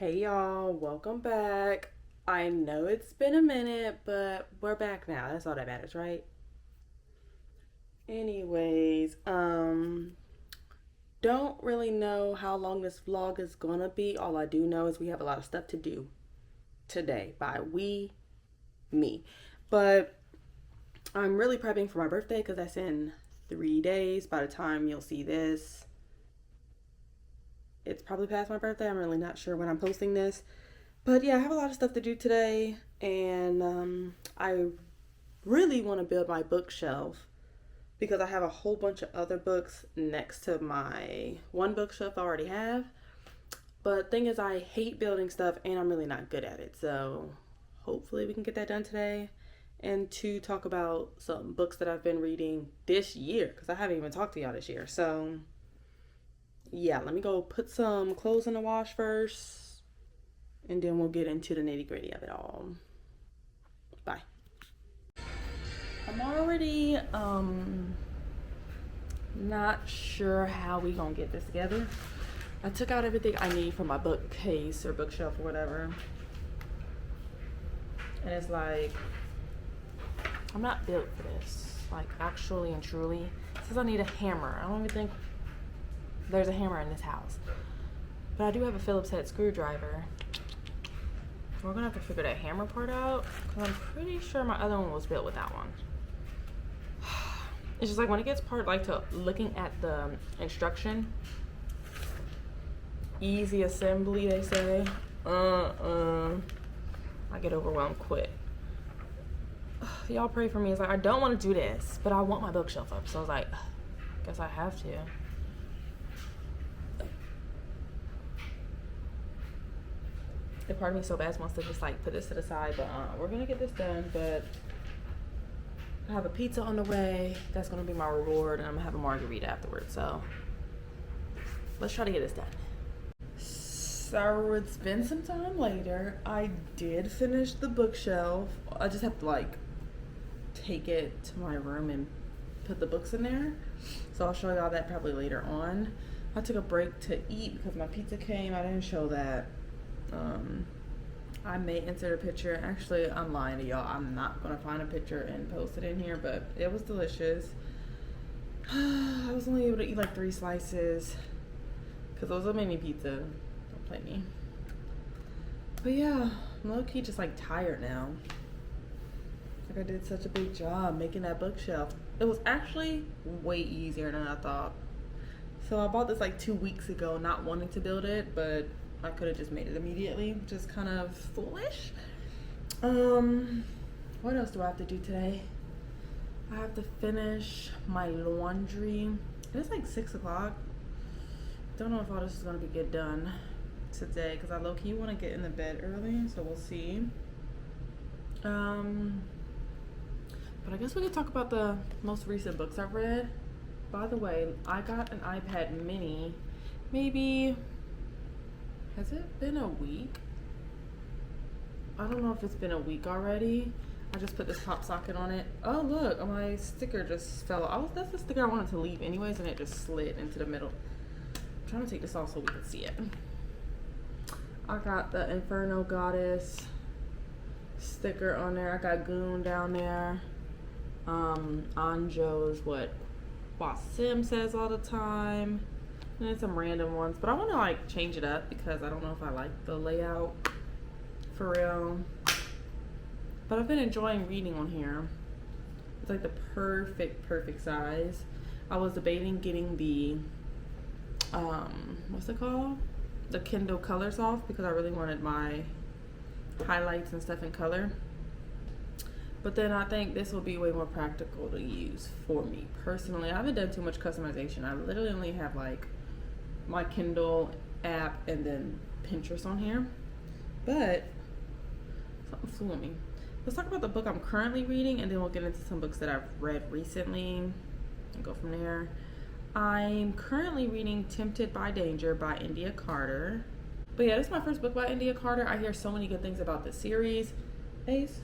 Hey y'all, welcome back. I know it's been a minute, but we're back now. That's all that matters, right? Anyways, don't really know how long this vlog is gonna be. All I do know is we have a lot of stuff to do today. By we, me. But I'm really prepping for my birthday because that's in 3 days. By the time you'll see this, it's probably past my birthday. I'm really not sure when I'm posting this. But yeah, I have a lot of stuff to do today, and I really want to build my bookshelf because I have a whole bunch of other books next to my one bookshelf I already have. But thing is, I hate building stuff, and I'm really not good at it. So hopefully we can get that done today. And to talk about some books that I've been reading this year because I haven't even talked to y'all this year. So yeah, let me go put some clothes in the wash first, and then we'll get into the nitty-gritty of it all. Bye. I'm already not sure how we gonna get this together. I took out everything I need for my bookcase or bookshelf or whatever, and it's like I'm not built for this, like actually and truly. It says I need a hammer. I don't even think there's a hammer in this house, but I do have a Phillips head screwdriver. We're gonna have to figure that hammer part out because I'm pretty sure my other one was built with that one. It's just like when it gets part like to looking at the instruction, easy assembly they say, I get overwhelmed quick. Y'all pray for me. It's like I don't want to do this, but I want my bookshelf up, so I was like, guess I have to. The part of me so bad wants to just like put this to the side, but we're gonna get this done. But I have a pizza on the way. That's gonna be my reward, and I'm gonna have a margarita afterwards. So let's try to get this done. So it's been some time later. I did finish the bookshelf. I just have to like take it to my room and put the books in there. So I'll show y'all that probably later on. I took a break to eat because my pizza came. I didn't show that. I may insert a picture. Actually, I'm lying to y'all. I'm not gonna find a picture and post it in here, but it was delicious. I was only able to eat like 3 slices because it was a mini pizza. Don't play me. But yeah, I'm low-key just like tired now. Like I did such a big job making that bookshelf. It was actually way easier than I thought. So I bought this like 2 weeks ago, not wanting to build it, but I could have just made it immediately, which is kind of foolish. What else do I have to do today? I have to finish my laundry. It's like 6 o'clock. Don't know if all this is gonna be get done today because I low-key want to get in the bed early, so we'll see. But I guess we could talk about the most recent books I've read. By the way, I got an iPad mini maybe. Has it been a week? I don't know if it's been a week already. I just put this pop socket on it. Oh look, my sticker just fell off. That's the sticker I wanted to leave anyways, and it just slid into the middle. I'm trying to take this off so we can see it. I got the Inferno Goddess sticker on there. I got Goon down there. Anjo is what Wasim says all the time. And then some random ones, but I want to like change it up because I don't know if I like the layout for real. But I've been enjoying reading on here. It's like the perfect size. I was debating getting the what's it called, the Kindle colors off because I really wanted my highlights and stuff in color. But then I think this will be way more practical to use for me personally. I haven't done too much customization. I literally only have like my Kindle app and then Pinterest on here, but something flew on me. Let's talk about the book I'm currently reading, and then we'll get into some books that I've read recently and go from there. I'm currently reading Tempted by Danger by India Carter. But yeah, this is my first book by India Carter. I hear so many good things about this series. Ace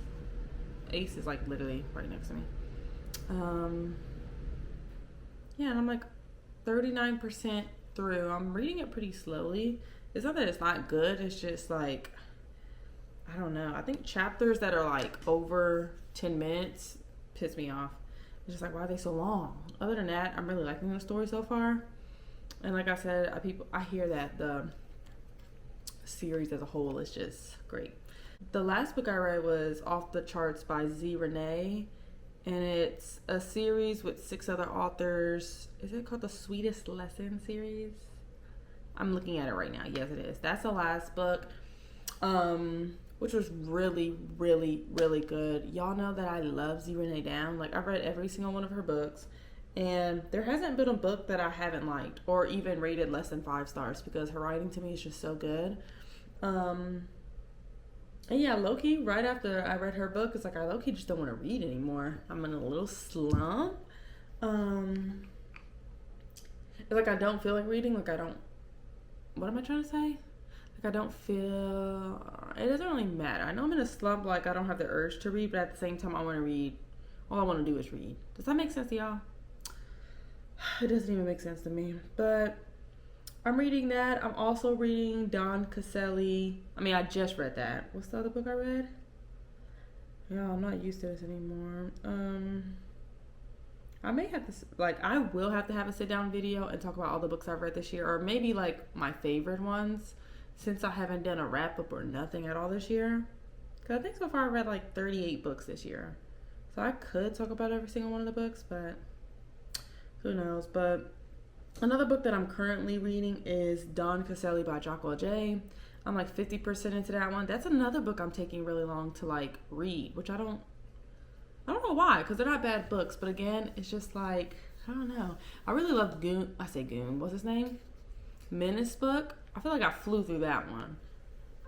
is like literally right next to me. Yeah, and I'm like 39% through. I'm reading it pretty slowly. it's not that it's not good. It's just like, I don't know. I think chapters that are like over 10 minutes piss me off. It's just like, why are they so long? Other than that, I'm really liking the story so far. And like I said, I hear that the series as a whole is just great. The last book I read was Off the Charts by Z Renee, and it's a series with 6 other authors. Is it called the Sweetest Lesson series? I'm looking at it right now. Yes, it is. That's the last book, which was really, really, really good. Y'all know that I love Z Renee Down. Like, I've read every single one of her books, and there hasn't been a book that I haven't liked or even rated less than 5 stars because her writing to me is just so good. And yeah, low-key, right after I read her book, it's like I low-key just don't want to read anymore. I'm in a little slump. It's like I don't feel like reading. Like I don't, what am I trying to say? Like I don't feel, it doesn't really matter. I know I'm in a slump, like I don't have the urge to read, but at the same time I want to read. All I want to do is read. Does that make sense to y'all? It doesn't even make sense to me. But I'm reading that. I'm also reading Don Caselli. I mean, I just read that. What's the other book I read? Yeah, I'm not used to this anymore. I may have to, like, I will have to have a sit down video and talk about all the books I've read this year, or maybe like my favorite ones, since I haven't done a wrap up or nothing at all this year. Because I think so far I've read like 38 books this year. So I could talk about every single one of the books, but who knows. But another book that I'm currently reading is Don Caselli by Jacques J. I'm like 50% into that one. That's another book I'm taking really long to like read, which I don't know why, because they're not bad books, but again, it's just like, I don't know. I really loved Goon, what's his name? Menace book. I feel like I flew through that one.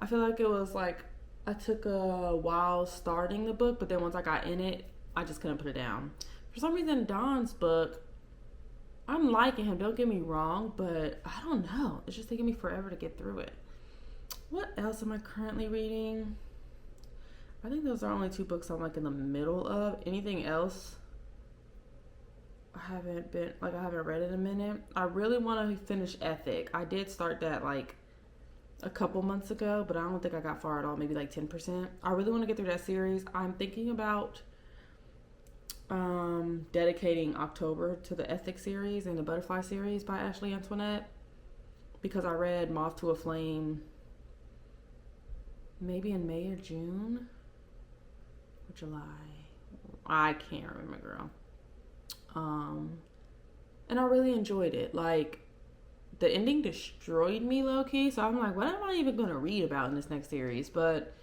I feel like it was like, I took a while starting the book, but then once I got in it, I just couldn't put it down. For some reason, Don's book, I'm liking him, don't get me wrong, but I don't know. It's just taking me forever to get through it. What else am I currently reading? I think those are only 2 books I'm like in the middle of. Anything else, I haven't read in a minute. I really want to finish Ethic. I did start that like a couple months ago, but I don't think I got far at all, maybe like 10%. I really want to get through that series. I'm thinking about dedicating October to the Ethic series and the Butterfly series by Ashley Antoinette, because I read Moth to a Flame maybe in May or June or July. I can't remember, girl. And I really enjoyed it. Like, the ending destroyed me low-key, so I'm like, what am I even going to read about in this next series? But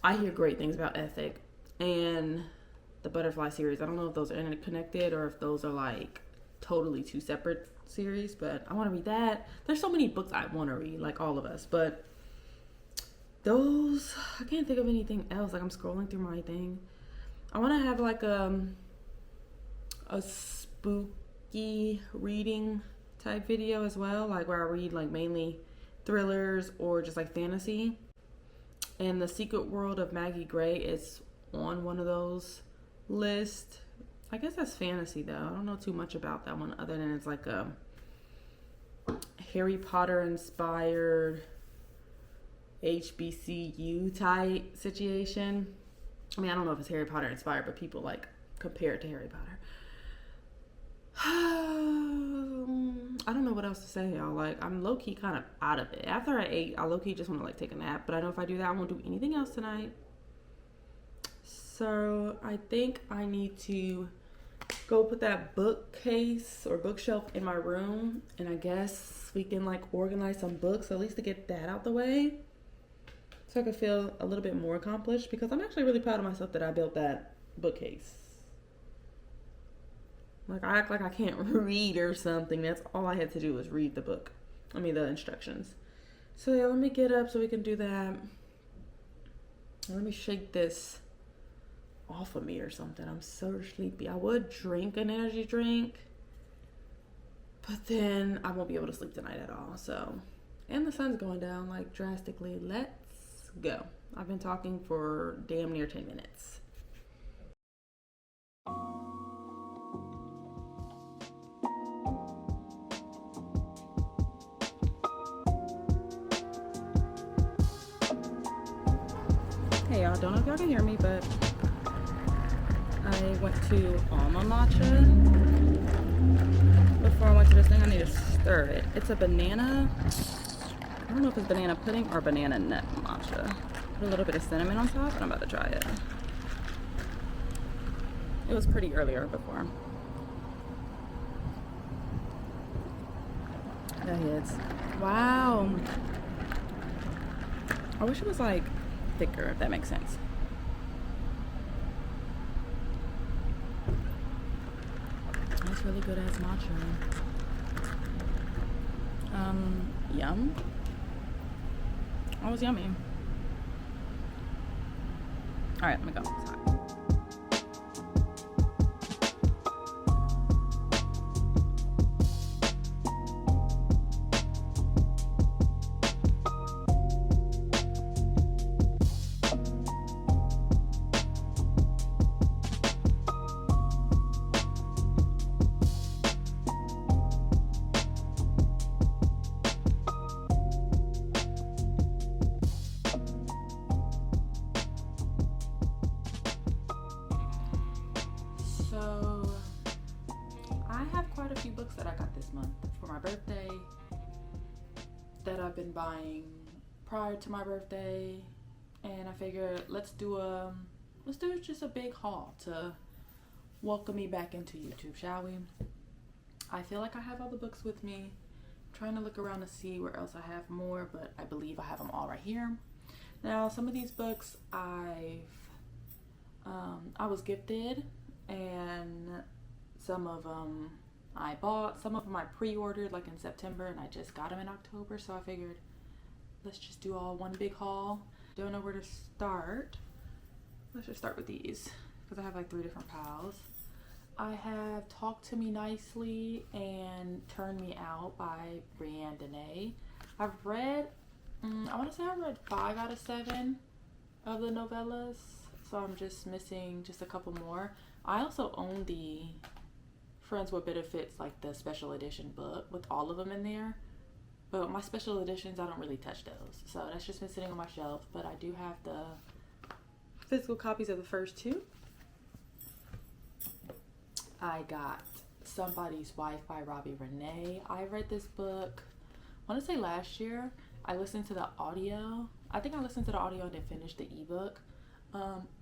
I hear great things about Ethic and the Butterfly series. I don't know if those are interconnected or if those are like totally 2 separate series, but I want to read that. There's so many books I want to read, like all of us, but those, I can't think of anything else. Like, I'm scrolling through my thing. I want to have like a spooky reading type video as well, like where I read like mainly thrillers or just like fantasy. And The Secret World of Maggie Gray is on one of those lists. I guess that's fantasy though. I don't know too much about that one other than it's like a Harry Potter inspired HBCU type situation. I mean, I don't know if it's Harry Potter inspired, but people like compare it to Harry Potter. I don't know what else to say, y'all. Like, I'm low-key kind of out of it. After I ate, I low-key just want to like take a nap, but I know if I do that, I won't do anything else tonight. So I think I need to go put that bookcase or bookshelf in my room, and I guess we can like organize some books, at least to get that out the way, so I can feel a little bit more accomplished, because I'm actually really proud of myself that I built that bookcase. Like, I act like I can't read or something. That's all I had to do was read the book. I mean, the instructions. So yeah, let me get up so we can do that. Let me shake this off of me or something. I'm so sleepy. I would drink an energy drink, but then I won't be able to sleep tonight at all. So, and the sun's going down like drastically. Let's go. I've been talking for damn near 10 minutes. Hey y'all, don't know if y'all can hear me, but I went to almond matcha before I went to this thing. I need to stir it. It's a banana, I don't know if it's banana pudding or banana nut matcha. Put a little bit of cinnamon on top, and I'm about to try it. It was pretty earlier before. That hits. Wow. I wish it was like thicker, if that makes sense. That's really good as matcha. Yum. That was yummy. All right, let me go. Sorry. So I have quite a few books that I got this month for my birthday that I've been buying prior to my birthday, and I figured let's do just a big haul to welcome me back into YouTube, shall we? I feel like I have all the books with me. I'm trying to look around to see where else I have more, but I believe I have them all right here. Now, some of these books I was gifted, and some of them I bought. Some of them I pre-ordered like in September, and I just got them in October, so I figured let's just do all one big haul. Don't know where to start. Let's just start with these because I have like 3 different piles. I have Talk to Me Nicely and Turn Me Out by Brianne Denée. I've read, I want to say I read 5 out of 7 of the novellas, so I'm just missing just a couple more. I also own the Friends with Benefits, like the special edition book with all of them in there. But my special editions, I don't really touch those. So that's just been sitting on my shelf. But I do have the physical copies of the first 2. I got Somebody's Wife by Robbie Renee. I read this book, I want to say last year. I listened to the audio. I think I listened to the audio and then finished the ebook.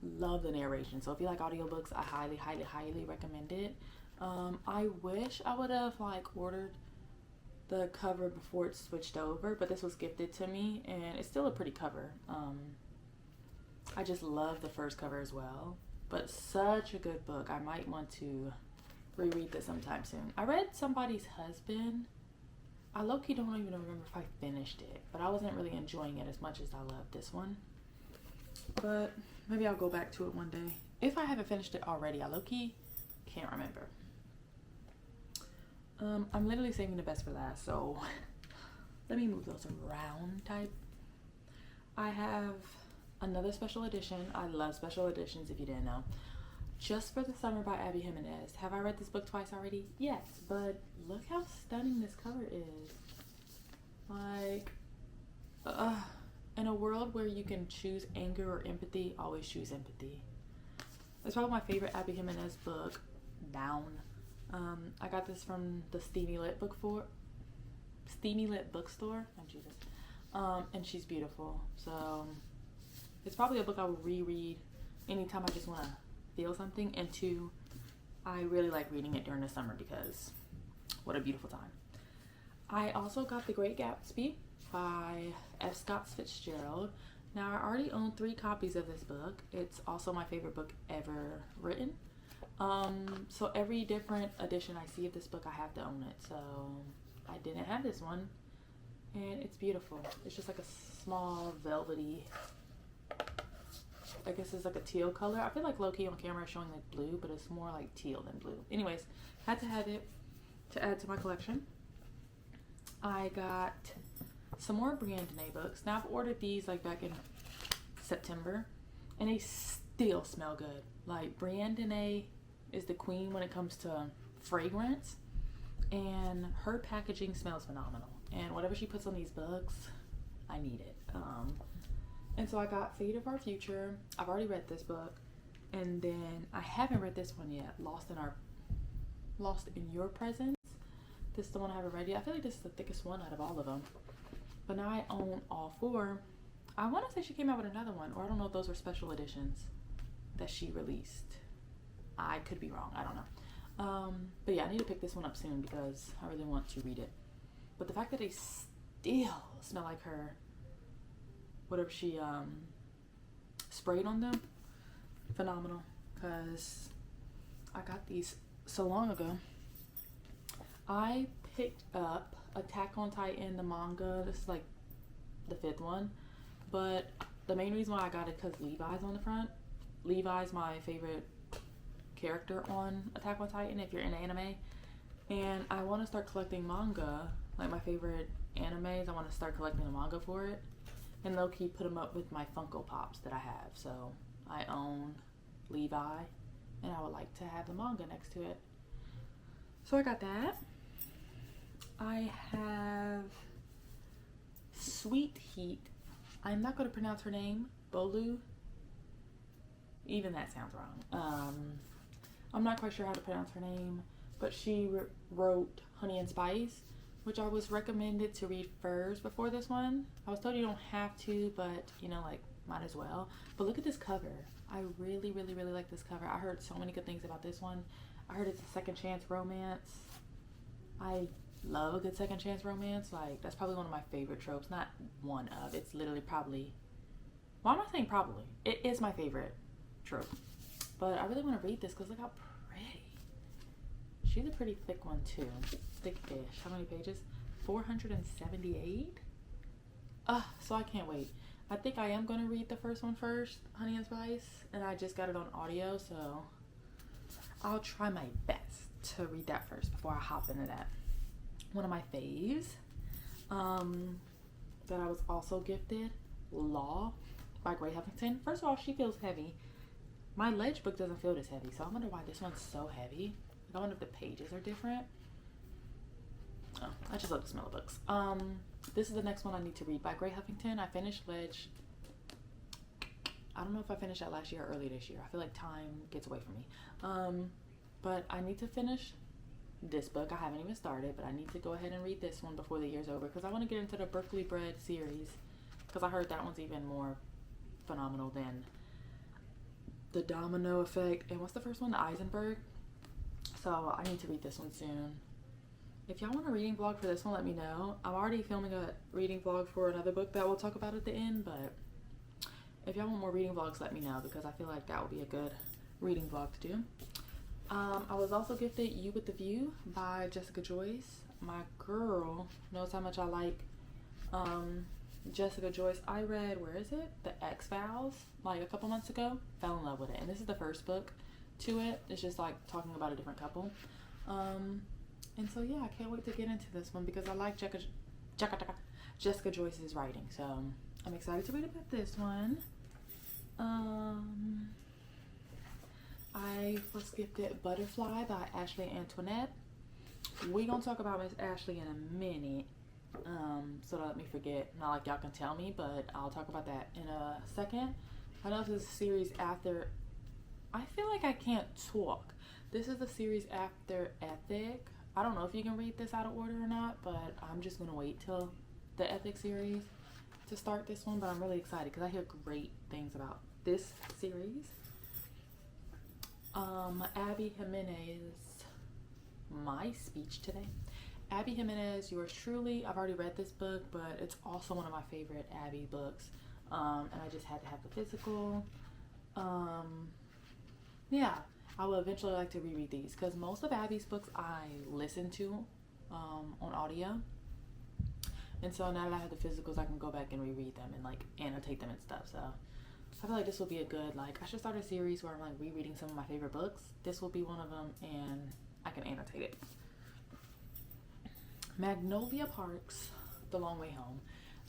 Love the narration. So if you like audiobooks, I highly, highly, highly recommend it. I wish I would have like ordered the cover before it switched over, but this was gifted to me and it's still a pretty cover. I just love the first cover as well, but such a good book. I might want to reread this sometime soon. I read Somebody's Husband. I low-key don't even remember if I finished it, but I wasn't really enjoying it as much as I loved this one. But maybe I'll go back to it one day. If I haven't finished it already, I low-key can't remember. I'm literally saving the best for last, so let me move those around type. I have another special edition. I love special editions, if you didn't know. Just for the Summer by Abby Jimenez. Have I read this book twice already? Yes, but look how stunning this cover is. Like, in a world where you can choose anger or empathy, always choose empathy. It's probably my favorite Abby Jimenez book, down. I got this from the Steamy Lit bookstore. Oh, Jesus. And she's beautiful. So it's probably a book I would reread anytime I just want to feel something. And 2, I really like reading it during the summer because what a beautiful time. I also got The Great Gatsby by F. Scott Fitzgerald. Now, I already own 3 copies of this book. It's also my favorite book ever written. So every different edition I see of this book, I have to own it. So I didn't have this one, and it's beautiful. It's just like a small velvety, I guess it's like a teal color. I feel like low-key on camera showing like blue, but it's more like teal than blue. Anyways, had to have it to add to my collection. I got some more Brianne Denée books. Now, I've ordered these like back in September, and they still smell good. Like, Brianne Denée is the queen when it comes to fragrance, and her packaging smells phenomenal. And whatever she puts on these books, I need it. And so I got Fate of Our Future. I've already read this book. And then I haven't read this one yet, Lost in Your Presence. This is the one I haven't read yet. I feel like this is the thickest one out of all of them. But now I own all 4. I want to say she came out with another one, or I don't know if those were special editions that she released. I could be wrong. I don't know. But yeah, I need to pick this one up soon because I really want to read it. But the fact that they still smell like her, whatever she sprayed on them, phenomenal. Because I got these so long ago. I picked up Attack on Titan, the manga. This is like the 5th one. But the main reason why I got it because Levi's on the front. Levi's my favorite character on Attack on Titan if you're into anime. And I want to start collecting manga. Like my favorite animes, I want to start collecting the manga for it. And low-key put them up with my Funko Pops that I have. So I own Levi. And I would like to have the manga next to it. So I got that. I have Sweet Heat. I'm not going to pronounce her name. Bolu. Even that sounds wrong. I'm not quite sure how to pronounce her name. But she wrote Honey and Spice, which I was recommended to read first before this one. I was told you don't have to, but you know, like, might as well. But look at this cover. I really, really, really like this cover. I heard so many good things about this one. I heard it's a second chance romance. I love a good second chance romance. Like, that's probably one of my favorite tropes. Not one of. It's literally probably... Why am I saying probably? It is my favorite trope. But I really want to read this because look how pretty. She's a pretty thick one too. Thick fish. How many pages? 478? So I can't wait. I think I am going to read the first one first, Honey and Spice. And I just got it on audio, so I'll try my best to read that first before I hop into that. One of my faves that I was also gifted, Law by Gray Huffington. First of all, she feels heavy. My Ledge book doesn't feel this heavy, so I wonder why this one's so heavy. I wonder if the pages are different. Oh, I just love the smell of books. This is the next one I need to read by Gray Huffington. I finished Ledge. I don't know if I finished that last year or early this year. I feel like time gets away from me. But I need to finish this book. I haven't even started, but I need to go ahead and read this one before the year's over because I want to get into the Berkeley Bread series because I heard that one's even more phenomenal than the Domino Effect. And what's the first one? The Eisenberg. So I need to read this one soon. If y'all want a reading vlog for this one, let me know. I'm already filming a reading vlog for another book that we'll talk about at the end, but if y'all want more reading vlogs, let me know because I feel like that would be a good reading vlog to do. I was also gifted You with the View by Jessica Joyce. My girl knows how much I like Jessica Joyce. I read, where is it? The X-Files, like a couple months ago. Fell in love with it. And this is the first book to it. It's just like talking about a different couple. And so yeah, I can't wait to get into this one because I like Jessica Joyce's writing. So I'm excited to read about this one. I was gifted Butterfly by Ashley Antoinette. We gonna talk about Miss Ashley in a minute. So don't let me forget. Not like y'all can tell me, but I'll talk about that in a second. I know this is a series after. I feel like I can't talk. This is the series after Ethic. I don't know if you can read this out of order or not, but I'm just gonna wait till the Ethic series to start this one. But I'm really excited because I hear great things about this series. Abby Jimenez, my speech today. Abby Jimenez, yours truly. I've already read this book, but it's also one of my favorite Abby books. And I just had to have the physical. Yeah, I will eventually like to reread these because most of Abby's books I listen to on audio. And so now that I have the physicals, I can go back and reread them and like annotate them and stuff. So I feel like this will be a good, like, I should start a series where I'm like rereading some of my favorite books. This will be one of them and I can annotate it. Magnolia Parks, The Long Way Home.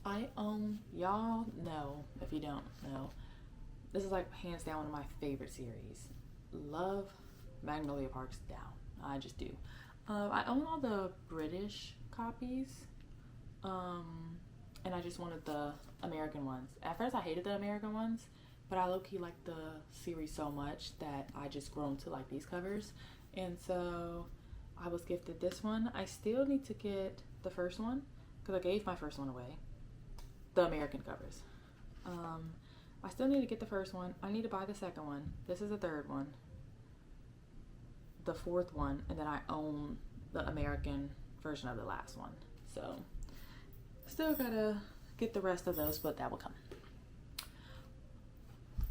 I own, y'all know, if you don't know, this is like hands down one of my favorite series. Love Magnolia Parks down. I just do. I own all the British copies. and I just wanted the American ones. At first I hated the American ones, but I low-key liked the series so much that I just grown to like these covers. And so I was gifted this one. I still need to get the first one because I gave my first one away, the American covers. I still need to get the first one. I need to buy the second one. This is the third one, the fourth one, and then I own the American version of the last one. So still gotta get the rest of those, but that will come.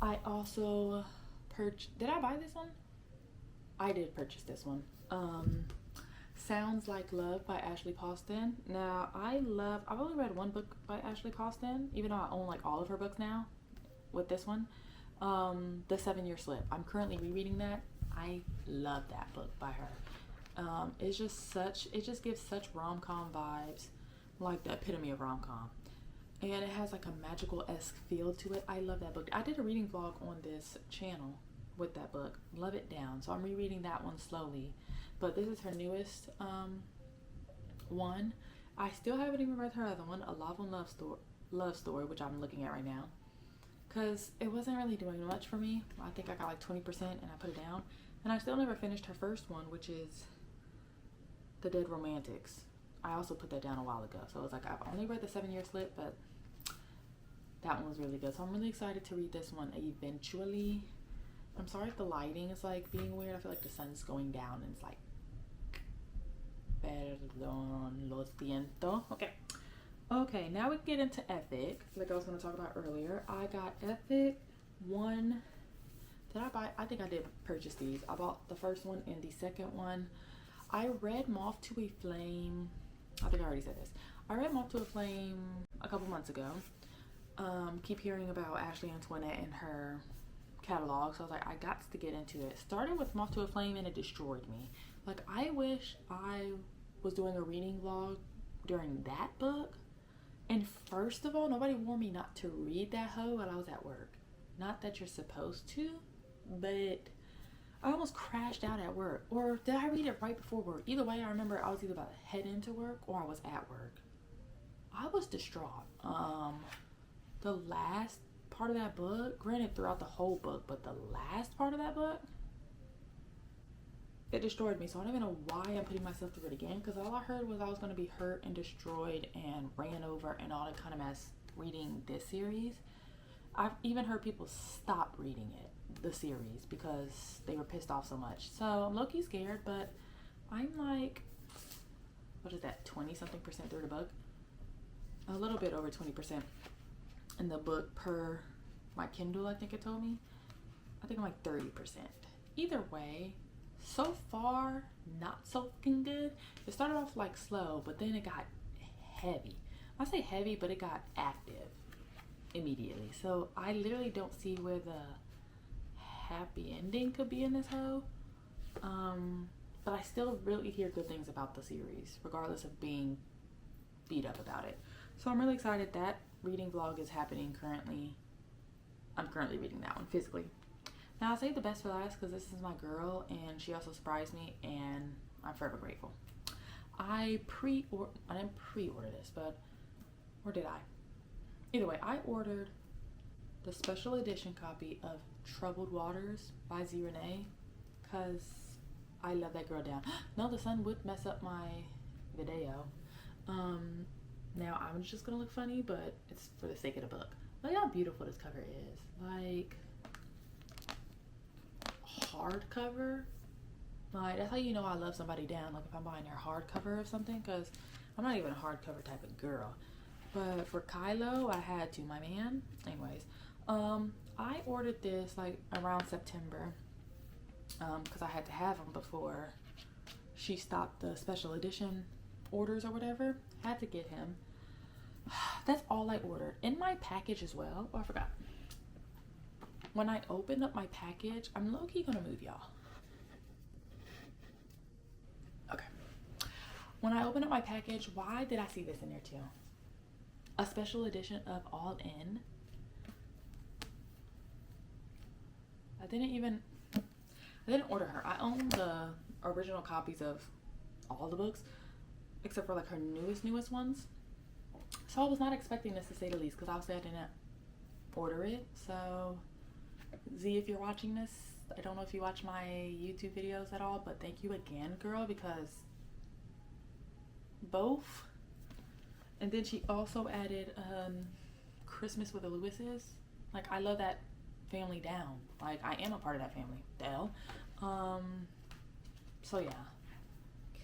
I also did I buy this one? I did purchase this one. Sounds Like Love by Ashley Poston. Now I've only read one book by Ashley Poston, even though I own like all of her books now with this one. The 7-Year Slip. I'm currently rereading that. I love that book by her. It just gives such rom-com vibes, like the epitome of rom-com. And it has like a magical-esque feel to it. I love that book. I did a reading vlog on this channel with that book. Love it down. So I'm rereading that one slowly. But this is her newest one. I still haven't even read her other one, A Love Story, which I'm looking at right now. Because it wasn't really doing much for me. I think I got like 20% and I put it down. And I still never finished her first one, which is The Dead Romantics. I also put that down a while ago. So it was like, I've only read the 7-Year Slip, but that one was really good. So I'm really excited to read this one eventually. I'm sorry if the lighting is like being weird. I feel like the sun's going down and it's like, perdón, lo siento. Okay, now we can get into Epic, like I was going to talk about earlier. I got Epic 1. Did I buy? I think I did purchase these. I bought the first one and the second one. I read Moth to a Flame. I think I already said this. I read Moth to a Flame a couple months ago. Keep hearing about Ashley Antoinette and her catalog, so I was like, I got to get into it. Started with Moth to a Flame and it destroyed me. Like, I wish I was doing a reading vlog during that book. And first of all, nobody warned me not to read that hoe while I was at work. Not that you're supposed to, but I almost crashed out at work. Or did I read it right before work? Either way, I remember I was either about to head into work or I was at work. I was distraught. The last part of that book, granted throughout the whole book, but the last part of that book, it destroyed me. So I don't even know why I'm putting myself through it again, because all I heard was I was going to be hurt and destroyed and ran over and all that kind of mess reading this series. I've even heard people stop reading the series, because they were pissed off so much. So I'm low-key scared, but I'm like, what is that, 20-something% through the book? A little bit over 20% in the book per my Kindle, I think it told me. I think I'm like 30%. Either way, so far, not so fucking good. It started off like slow, but then it got heavy. I say heavy, but it got active immediately. So I literally don't see where the happy ending could be in this hoe. But I still really hear good things about the series, regardless of being beat up about it. So I'm really excited. That reading vlog is happening currently. I'm currently reading that one physically. Now I'll save the best for last, because this is my girl and she also surprised me and I'm forever grateful. I didn't pre-order this, but, or did I? Either way, I ordered the special edition copy of Troubled Waters by Z Renee, because I love that girl down. No, the sun would mess up my video. Now I'm just gonna look funny, but it's for the sake of the book. Look how beautiful this cover is. Like, hardcover. Like, that's how you know I love somebody down. Like, if I'm buying their hardcover or something, because I'm not even a hardcover type of girl. But for Kylo, I had to, my man. Anyways, I ordered this like around September, because I had to have them before she stopped the special edition orders or whatever. Had to get him. That's all I ordered. In my package as well. Oh, I forgot. When I opened up my package, I'm low-key gonna move y'all. Okay. When I opened up my package, why did I see this in there too? A special edition of All In. I didn't order her. I own the original copies of all the books, except for like her newest ones. So I was not expecting this, to say the least, because obviously I didn't order it. So Z, if you're watching this, I don't know if you watch my YouTube videos at all, but thank you again, girl, because both. And then she also added Christmas with the Lewises. Like, I love that family down. Like, I am a part of that family. Dell. So yeah.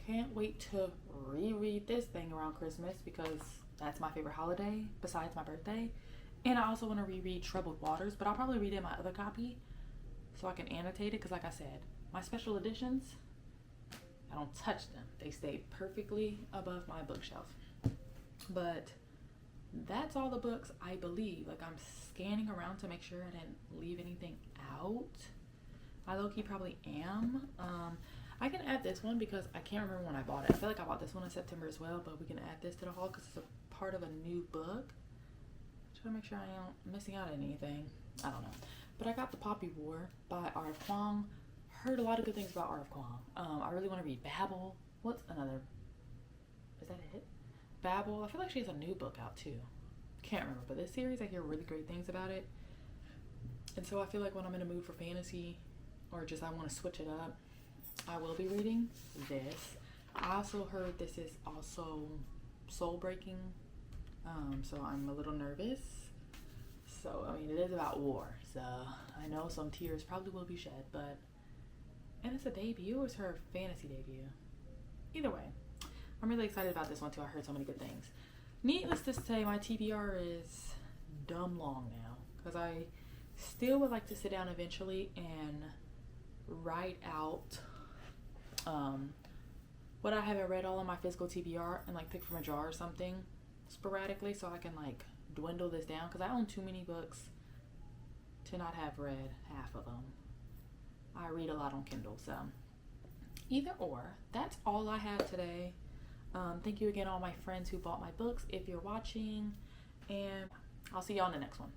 Can't wait to reread this thing around Christmas because that's my favorite holiday besides my birthday. And I also want to reread Troubled Waters, but I'll probably read it in my other copy so I can annotate it, because like I said, my special editions, I don't touch them. They stay perfectly above my bookshelf. But that's all the books, I believe. Like, I'm scanning around to make sure I didn't leave anything out. I low-key probably am. I can add this one because I can't remember when I bought it. I feel like I bought this one in September as well, but we can add this to the haul because it's a part of a new book. Trying to make sure I ain't missing out on anything. I don't know. But I got The Poppy War by R.F. Kuang. Heard a lot of good things about R.F. Kuang. I really want to read Babel. What's another? Is that it? Babel. I feel like she has a new book out too. Can't remember. But this series, I hear really great things about it. And so I feel like when I'm in a mood for fantasy or just I want to switch it up, I will be reading this. I also heard this is also soul breaking. So I'm a little nervous. So, I mean, it is about war. So I know some tears probably will be shed, but, and it's a debut. It's her fantasy debut. Either way, I'm really excited about this one too. I heard so many good things. Needless to say, my TBR is dumb long now because I still would like to sit down eventually and write out what I haven't read all on my physical TBR and like pick from a jar or something sporadically so I can like dwindle this down because I own too many books to not have read half of them. I read a lot on Kindle, so either or. That's all I have today. Thank you again all my friends who bought my books if you're watching, and I'll see y'all in the next one.